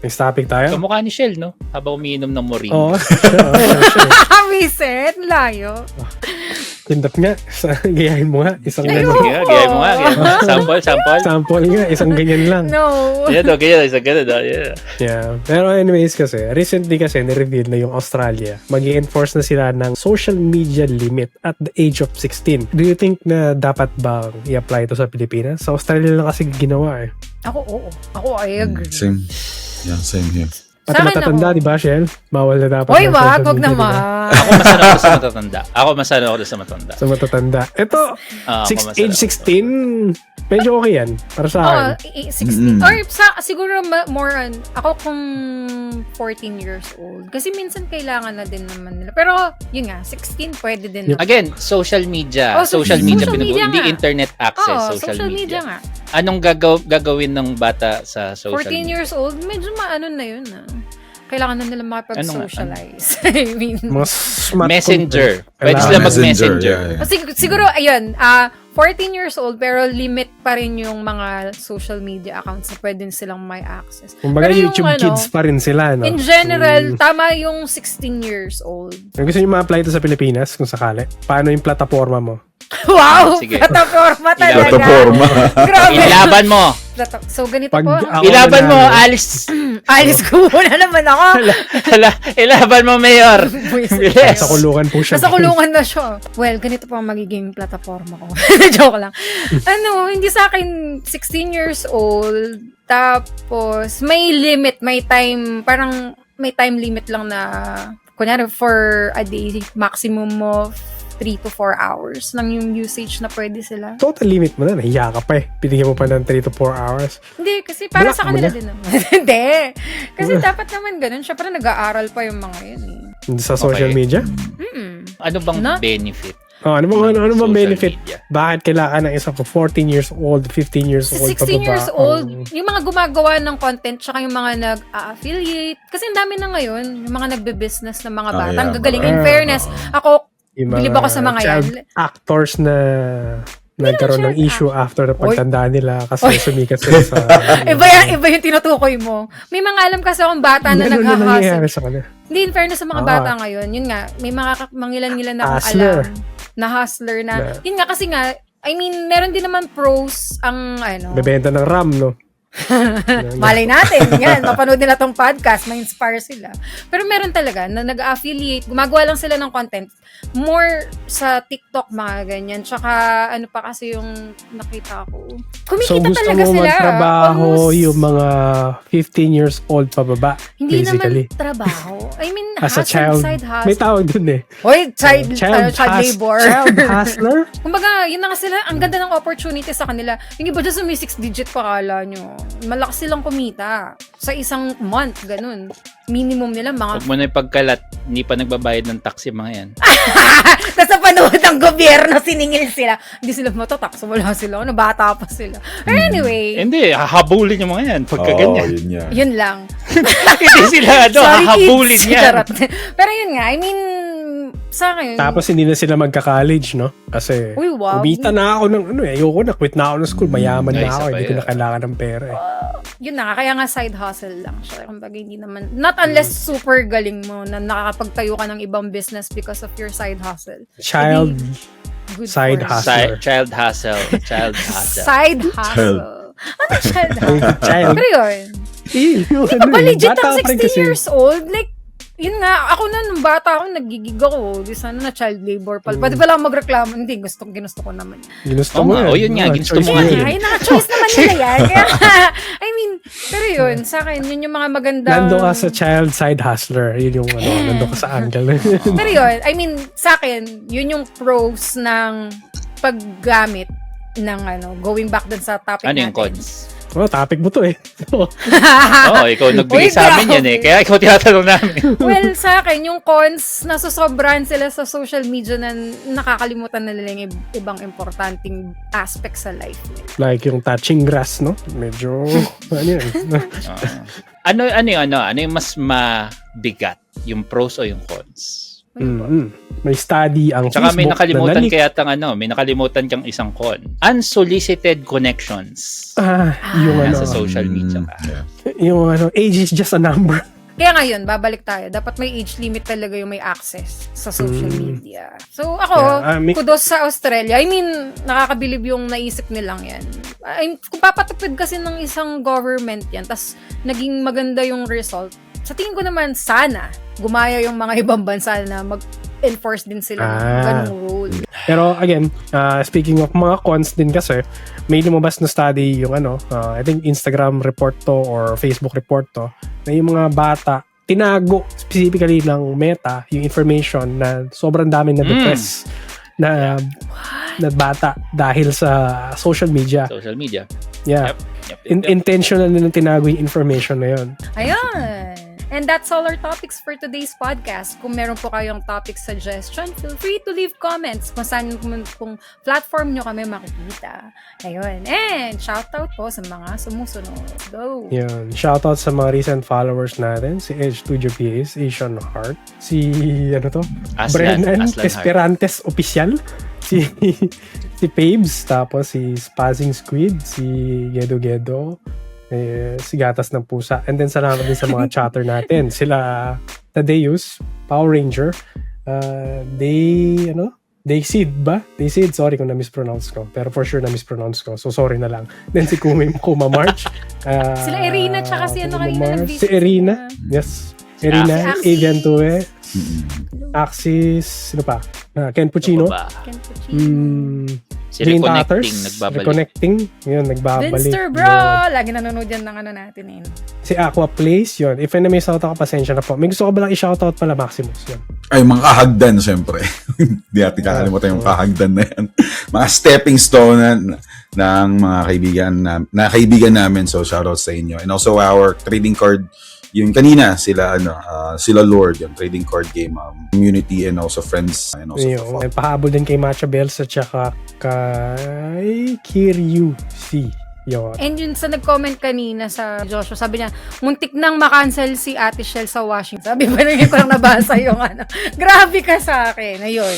Next topic tayo. Kamukha ni Shell, no? Habang umiinom ng moringa. Oo. Vincent, layo. Pindot nga. Gayahin mo nga. Isang Ayoko. ganyan. Gaya mo nga. Sample. Sample nga. Isang ganyan lang. No. Ganyan. Isang ganyan. Yeah. Yeah. Pero anyways kasi, recently kasi nireveal na yung Australia. Mag-i-enforce na sila ng social media limit at the age of 16. Do you think na dapat bang i-apply ito sa Pilipinas? Sa Australia lang kasi ginawa eh. Ako, oo. Ako, I agree. Same. Yeah, same here. Pati Sa akin matatanda, ako. di ba, Shell? Bawal na dapat. Hoy, ng social wag media, di ba? naman. Ako masano ako sa matatanda. Sa matatanda. Ito, age 16, medyo okay yan. Para sa akin. 16. Or siguro more on, ako kung 14 years old. Kasi minsan kailangan na din naman nila. Pero, yun nga, 16 pwede din naman. Again, social media. Oh, social media, social media hindi nga. internet access. Oo, social media nga. Anong gagawin ng bata sa social 14 media? years old, medyo maano na yun Kailangan na nila makapag-socialize. I mean, Mas smart Messenger. content. Pwede Kailangan. sila mag-messenger. Yeah. siguro, ayun, 14 years old, pero limit pa rin yung mga social media accounts na pwede silang may access. Kumbaga, Pero yung YouTube kids pa rin sila, no? In general, tama yung 16 years old. Kung gusto nyo ma-apply ito sa Pilipinas, kung sakali, paano yung plataforma mo? Wow! Sige. Plataforma talaga. Plataforma. Grabe. Ilaban mo. So, ganito Pag po. ako Ilaban mo, nanalo. Alice. Alis ko muna naman ako. Ilaban mo, Mayor. Bilis. Sa kulungan po siya. Nasa kulungan na siya. Well, ganito po ang magiging plataforma ko. Joke lang. Hindi sa akin 16 years old. Tapos, may limit, may time, parang may time limit lang na, kunyari for a day, maximum of 3 to 4 hours lang yung usage na pwede sila. Total limit mo na, nahiya ka pa eh. Pinigyan mo pa ng 3 to 4 hours. Hindi, kasi para Wala sa kanila mo na. din naman. Hindi. Kasi dapat naman ganun. Syempre, nag-aaral pa yung mga yun Sa social Okay. media. Ano bang Na? benefit? Ano bang Social benefit? media. Bakit kailangan ng isang 14 years old, 15 years Sa old, 16 years pababa old, ang- yung mga gumagawa ng content tsaka yung mga nag-affiliate. Kasi ang dami na ngayon, yung mga nagbe-business ng mga bata. Ang gagaling. In fairness, ako, yung bilib ako sa mga child yan. actors na nagkaroon ng child issue after na Oy. pagtanda nila kasi sumikat sila sa... Iba yung tinutukoy mo. May mga alam kasi akong bata na Ganun na nangyayari nag-hustle. sa kanila. Hindi, in fairness sa mga bata ngayon, yun nga, may mga mangilan-ngilan na akong Hustler. alam na hustler na. Yun nga kasi nga, I mean, meron din naman pros ang Bebenta ng RAM, no? malay natin, yan, mapanood nila tong podcast, ma-inspire sila. Pero meron talaga na nag-affiliate, gumagawa lang sila ng content, more sa TikTok, mga ganyan. Tsaka, ano pa kasi yung nakita ko. So Kumikita gusto talaga mo sila. magtrabaho Almost- yung mga 15 years old pababa, Hindi basically. naman trabaho. I mean, As a hustle, child. side hustle. May tawag dun eh. Hoy, child labor. Child hustler? Kumbaga, yun na nga sila, ang ganda ng opportunity sa kanila. Yung iba dyan sa may 6 digit pa kala nyo. Malakas silang kumita. Sa isang month, ganun. Minimum nila mga... Huwag mo na ipagkalat, hindi pa nagbabayad ng tax yung mga yan. Tapos sa panahon ng gobyerno, siningil sila. Hindi sila matatakso. Wala sila. Bata pa sila. Anyway, Hindi, hahabulin yung mga yan pagka Oo, ganyan. yun yan. yun lang. Hindi sila hahabulin kids. yan. Charot. Pero yun nga, I mean, sa akin, Tapos hindi na sila magka-college, no? Kasi Uy, wow. kumita na ako ng ayoko na, quit na ako ng school, mayaman Ay, na ako, isa pa hindi ko yan. na kailangan ng pera eh. yun na nga, kaya nga side hustle lang siya. Kumbaga, hindi naman, not unless super galing mo na nakakapagtayo ka ng ibang business because of your side hustle. Child Good side for you. hustle. Child hustle. Child hustle. Side hustle. Ano child hustle? Child. Pero yun, Yung di ba pa legit bata ang pa rin 16 kasi. years old? Like, yun nga, ako na nung bata ako, nagigig ako. Di sana na child labor pala. Pwede pala ako magreklamo. Hindi, ginusto ko naman. Ginusto Oo mo nga, yan. yun nga, ginusto mo choice nga mo yun. Ay, naka-choice naman nila yan. Kaya, I mean, pero yun, sa akin, yun yung mga magandang... Nando ka sa child side hustler. Yun yung nando ka sa angle. Pero yun, I mean, sa akin, yun yung pros ng paggamit ng going back dun sa topic Ano natin. yung cons? Topic mo to eh. Oo, ikaw nagbigay Uy, sa amin yan grabe. eh. Kaya ikaw tinatanong namin. Well, sa akin, yung cons, nasusobrahan sila sa social media na nakakalimutan na nila yung ibang importanteng aspects sa life nila. Like yung touching grass, no? Medyo, ano yan? Ano yung mas mabigat? Yung pros o yung cons? May study ang Tsaka may Facebook nakalimutan na nalik. kaya may nakalimutan kang isang con. Unsolicited connections. Yung Sa social media ka. Yeah. yung age is just a number. Kaya ngayon, babalik tayo. Dapat may age limit talaga yung may access sa social media. So ako, kudos sa Australia. I mean, nakakabilib yung naisip nilang yan. Kung papatupid kasi ng isang government yan, tas naging maganda yung result, sa tingin ko naman, sana gumaya yung mga ibang bansa na mag-enforce din sila ng ganung rule. Pero again, speaking of mga cons din kasi, may lumabas na study yung I think Instagram report to or Facebook report to, na yung mga bata, tinago specifically ng Meta yung information na sobrang dami na depress na bata dahil sa social media. Social media. Yeah. Yep. Intentional nilang tinago yung information na yun. Ayun. And that's all our topics for today's podcast. Kung meron po kayong topic suggestion, feel free to leave comments kung saan kung platform nyo kami makikita. Ayun. And shoutout po sa mga sumusunod. Go! Yun. Shoutout sa mga recent followers natin, si Edge Studio PS, Asian Heart, si Brennan Aslan Esperantes Official, si Pabes, tapos si Spazzing Squid, si Gedo Gedo, si Gatas ng Pusa. And then salamat din sa mga chatter natin. Sila Tadeus, Power Ranger, Dayseed ba? Dayseed, sorry kung na-mispronounce ko. Pero for sure na-mispronounce ko. So sorry na lang. Then si Kuma March. Sila Irina, tsaka si kanina nag-visit. Si Irina. Yes. Irina, Axis. Avian Tue, Axis, sino pa? Ken Puccino. Ken Puccino. Si Green Reconnecting, Tatters, nagbabalik. Reconnecting, yun, nagbabalik. Vinster, bro! Yun. Lagi nanonood yan ng natin eh. Si Aqua Place, yun. If na may shoutout ka, pasensya na po. May gusto ko ba lang i-shoutout pala, Maximus, yun. Ay, mga kahagdan, syempre. Hindi natin kakalimutan yung kahagdan na yan. Mga stepping stone ng mga kaibigan namin. So, shoutout sa inyo. And also, our trading card, yung kanina, sila Lord, yung trading card game, community and also friends. And also Yun. May pahabol din kay Macha Bells at saka kay Kiryu C. Yun. And yun sa nag-comment kanina sa Joshua, sabi niya, muntik nang makancel si Ate Shell sa Washington. Sabi ba na yun ko lang nabasa yung Grabe ka sa akin. Ayun.